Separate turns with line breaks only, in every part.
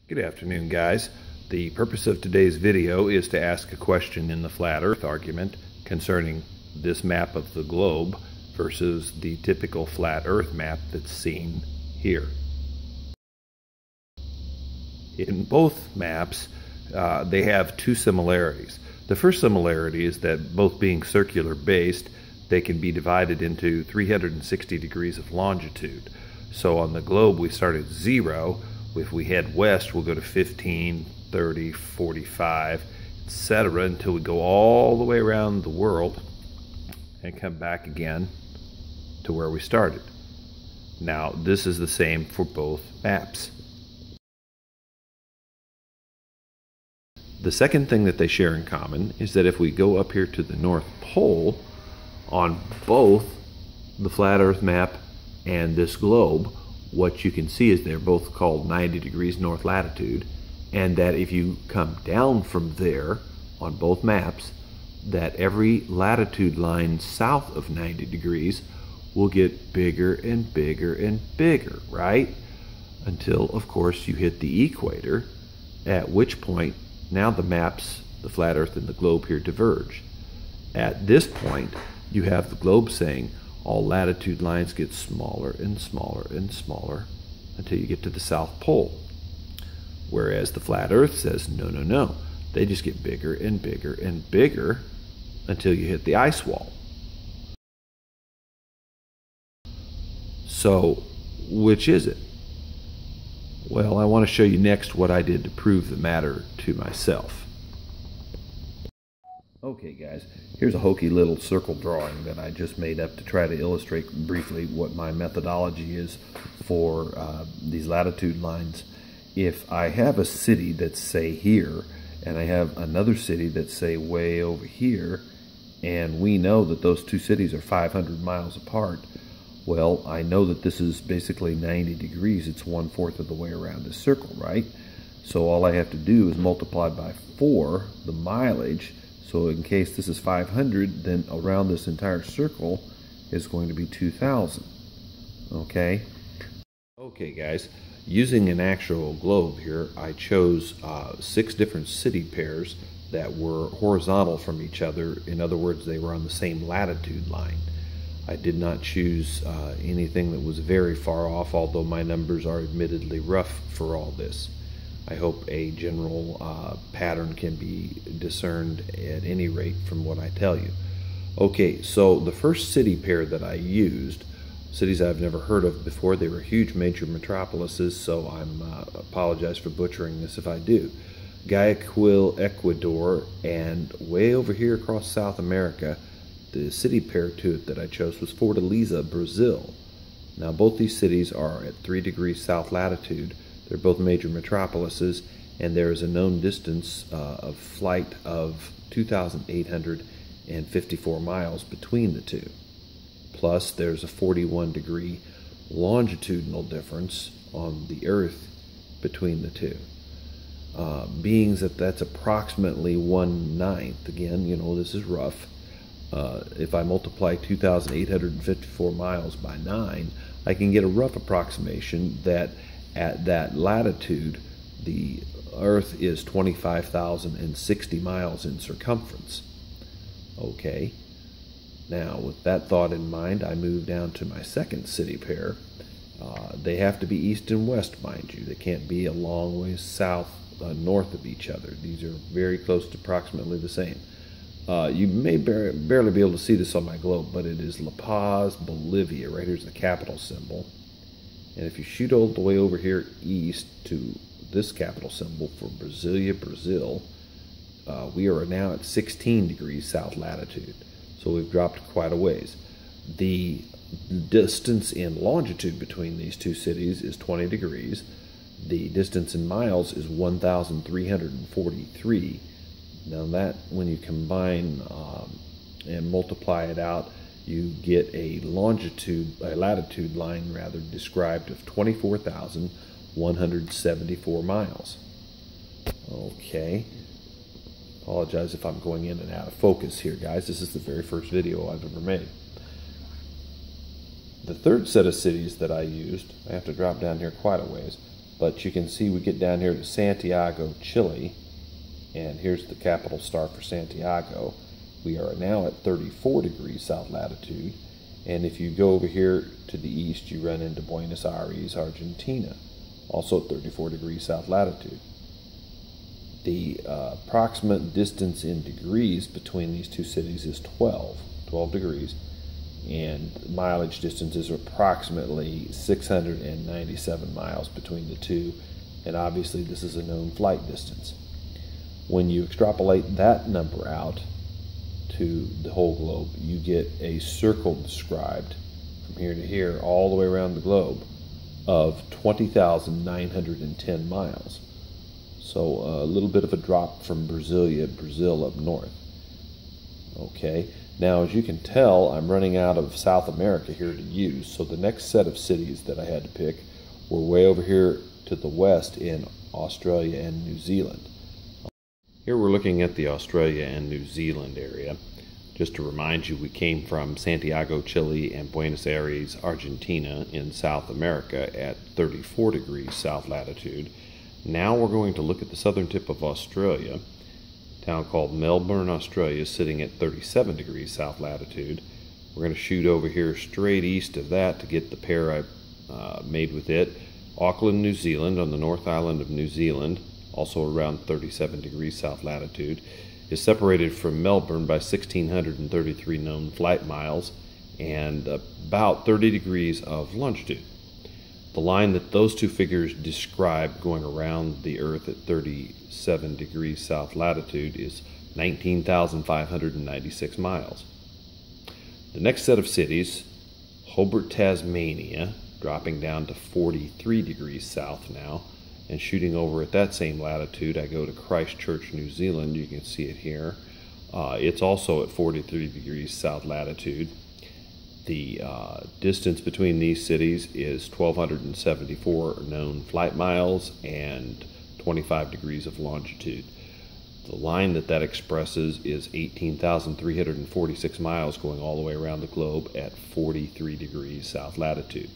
Good afternoon, guys. The purpose of today's video is to ask a question in the flat earth argument concerning this map of the globe versus the typical flat earth map that's seen here. In both maps, they have two similarities. The first similarity is that both being circular based, they can be divided into 360 degrees of longitude. So on the globe we start at 0. If we head west, we'll go to 15, 30, 45, etc. until we go all the way around the world and come back again to where we started. Now, this is the same for both maps. The second thing that they share in common is that if we go up here to the North Pole, on both the flat earth map and this globe, what you can see is they're both called 90 degrees north latitude, and that if you come down from there on both maps, that every latitude line south of 90 degrees will get bigger and bigger and bigger, right? Until, of course, you hit the equator, at which point now the maps, the flat earth and the globe here, diverge. At this point, you have the globe saying all latitude lines get smaller and smaller and smaller until you get to the South Pole. Whereas the flat earth says, no, no, no. They just get bigger and bigger and bigger until you hit the ice wall. So, which is it? Well, I want to show you next what I did to prove the matter to myself. Okay guys, here's a hokey little circle drawing that I just made up to try to illustrate briefly what my methodology is for these latitude lines. If I have a city that's, say, here, and I have another city that's, say, way over here, and we know that those two cities are 500 miles apart, well, I know that this is basically 90 degrees. It's 1/4 of the way around this circle, right? So all I have to do is multiply by 4 the mileage. So in case this is 500, then around this entire circle is going to be 2,000. Okay? Okay, guys. Using an actual globe here, I chose 6 different city pairs that were horizontal from each other. In other words, they were on the same latitude line. I did not choose anything that was very far off, although my numbers are admittedly rough for all this. I hope a general pattern can be discerned at any rate from what I tell you. Okay, so the first city pair that I used, cities I've never heard of before, they were huge major metropolises, so I apologize for butchering this if I do. Guayaquil, Ecuador, and way over here across South America, the city pair to it that I chose was Fortaleza, Brazil. Now both these cities are at 3 degrees south latitude. They're both major metropolises, and there is a known distance of flight of 2,854 miles between the two. Plus, there's a 41-degree longitudinal difference on the Earth between the two. Being that that's approximately 1/9, again, you know, this is rough. If I multiply 2,854 miles by 9, I can get a rough approximation that at that latitude, the Earth is 25,060 miles in circumference. Okay, now with that thought in mind, I move down to my second city pair. They have to be east and west, mind you. They can't be a long ways south, north of each other. These are very close to approximately the same. You may barely be able to see this on my globe, but it is La Paz, Bolivia. Right here's the capital symbol. And if you shoot all the way over here east to this capital symbol for Brasilia, Brazil, we are now at 16 degrees south latitude. So we've dropped quite a ways. The distance in longitude between these two cities is 20 degrees. The distance in miles is 1,343. Now that, when you combine and multiply it out, you get a latitude line rather, described of 24,174 miles. Okay. Apologize if I'm going in and out of focus here, guys. This is the very first video I've ever made. The third set of cities that I used, I have to drop down here quite a ways, But you can see we get down here to Santiago, Chile, and here's the capital star for Santiago. We are now at 34 degrees south latitude, and if you go over here to the east, you run into Buenos Aires, Argentina, also at 34 degrees south latitude. The approximate distance in degrees between these two cities is 12 degrees, and mileage distances are approximately 697 miles between the two, and obviously this is a known flight distance. When you extrapolate that number out to the whole globe, you get a circle described from here to here all the way around the globe of 20,910 miles. So a little bit of a drop from Brazil up north. Okay, now as you can tell, I'm running out of South America here to use, so the next set of cities that I had to pick were way over here to the west in Australia and New Zealand. Here we're looking at the Australia and New Zealand area. Just to remind you, we came from Santiago, Chile and Buenos Aires, Argentina in South America at 34 degrees south latitude. Now we're going to look at the southern tip of Australia. A town called Melbourne, Australia, sitting at 37 degrees south latitude. We're going to shoot over here straight east of that to get the pair I made with it. Auckland, New Zealand, on the North Island of New Zealand, also around 37 degrees south latitude, is separated from Melbourne by 1,633 known flight miles and about 30 degrees of longitude. The line that those two figures describe going around the Earth at 37 degrees south latitude is 19,596 miles. The next set of cities, Hobart, Tasmania, dropping down to 43 degrees south now, and shooting over at that same latitude, I go to Christchurch, New Zealand. You can see it here. It's also at 43 degrees south latitude. The distance between these cities is 1,274 known flight miles and 25 degrees of longitude. The line that expresses is 18,346 miles going all the way around the globe at 43 degrees south latitude.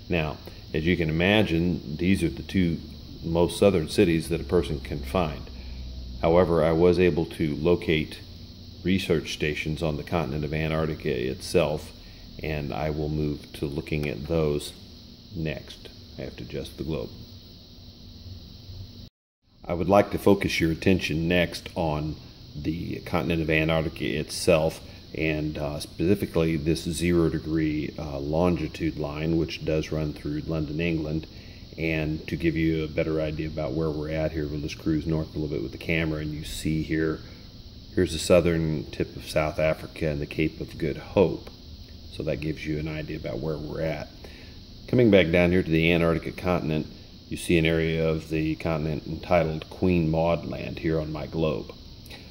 Now, as you can imagine, these are the two most southern cities that a person can find. However, I was able to locate research stations on the continent of Antarctica itself, and I will move to looking at those next. I have to adjust the globe. I would like to focus your attention next on the continent of Antarctica itself, and specifically this 0 degree longitude line, which does run through London, England. And to give you a better idea about where we're at here, we'll just cruise north a little bit with the camera, and you see here's the southern tip of South Africa and the Cape of Good Hope. So that gives you an idea about where we're at. Coming back down here to the Antarctica continent, you see an area of the continent entitled Queen Maud Land here on my globe.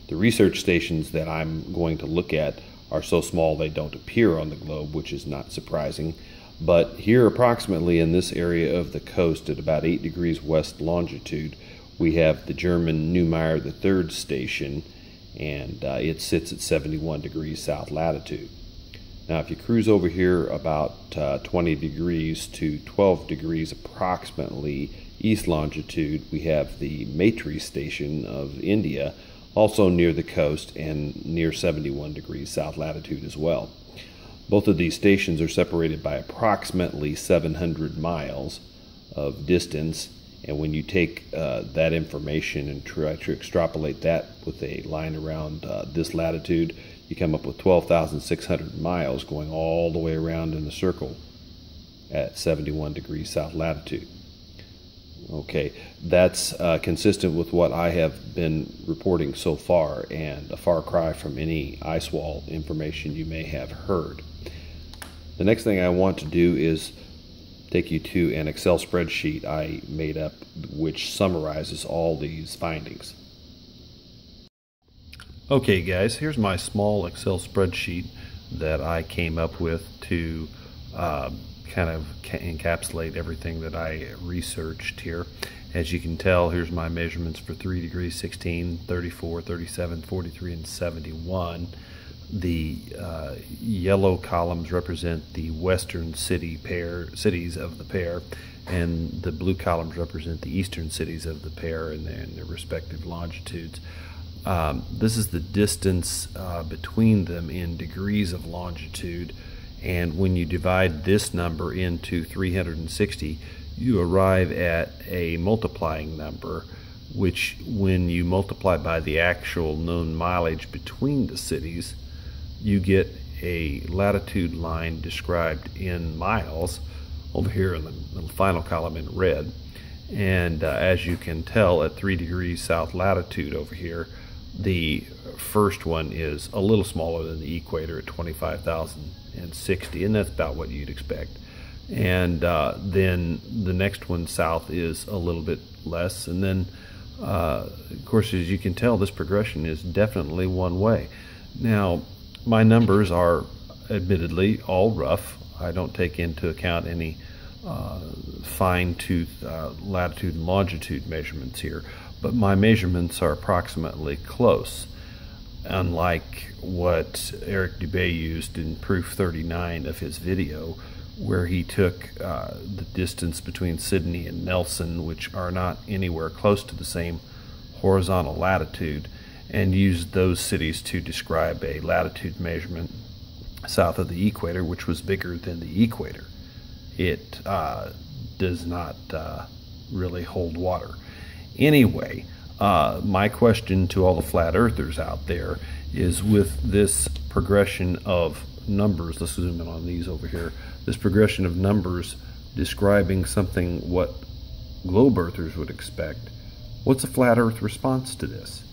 The research stations that I'm going to look at are so small they don't appear on the globe, which is not surprising. But here approximately in this area of the coast at about 8 degrees west longitude, we have the German Neumayer III station, and it sits at 71 degrees south latitude. Now if you cruise over here about 20 degrees to 12 degrees approximately east longitude, we have the Maitri station of India, also near the coast and near 71 degrees south latitude as well. Both of these stations are separated by approximately 700 miles of distance, and when you take that information and try to extrapolate that with a line around this latitude, you come up with 12,600 miles going all the way around in a circle at 71 degrees south latitude. Okay, that's consistent with what I have been reporting so far, and a far cry from any ice wall information you may have heard. The next thing I want to do is take you to an Excel spreadsheet I made up which summarizes all these findings. Okay guys, here's my small Excel spreadsheet that I came up with to kind of encapsulate everything that I researched here. As you can tell, here's my measurements for 3 degrees, 16, 34, 37, 43, and 71. The yellow columns represent the western cities of the pair, and the blue columns represent the eastern cities of the pair and their respective longitudes. This is the distance between them in degrees of longitude, and when you divide this number into 360, you arrive at a multiplying number, which when you multiply by the actual known mileage between the cities, you get a latitude line described in miles over here in the final column in red. And as you can tell, at 3 degrees south latitude over here, the first one is a little smaller than the equator at 25,060, and that's about what you'd expect. And then the next one south is a little bit less, and then of course, as you can tell, this progression is definitely one way. Now, my numbers are admittedly all rough. I don't take into account any fine-tooth latitude and longitude measurements here, but my measurements are approximately close, unlike what Eric Dubé used in proof 39 of his video, where he took the distance between Sydney and Nelson, which are not anywhere close to the same horizontal latitude, and used those cities to describe a latitude measurement south of the equator, which was bigger than the equator. It does not really hold water. Anyway, my question to all the flat earthers out there is, with this progression of numbers, let's zoom in on these over here, this progression of numbers describing something what globe earthers would expect, what's a flat earth response to this?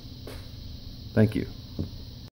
Thank you.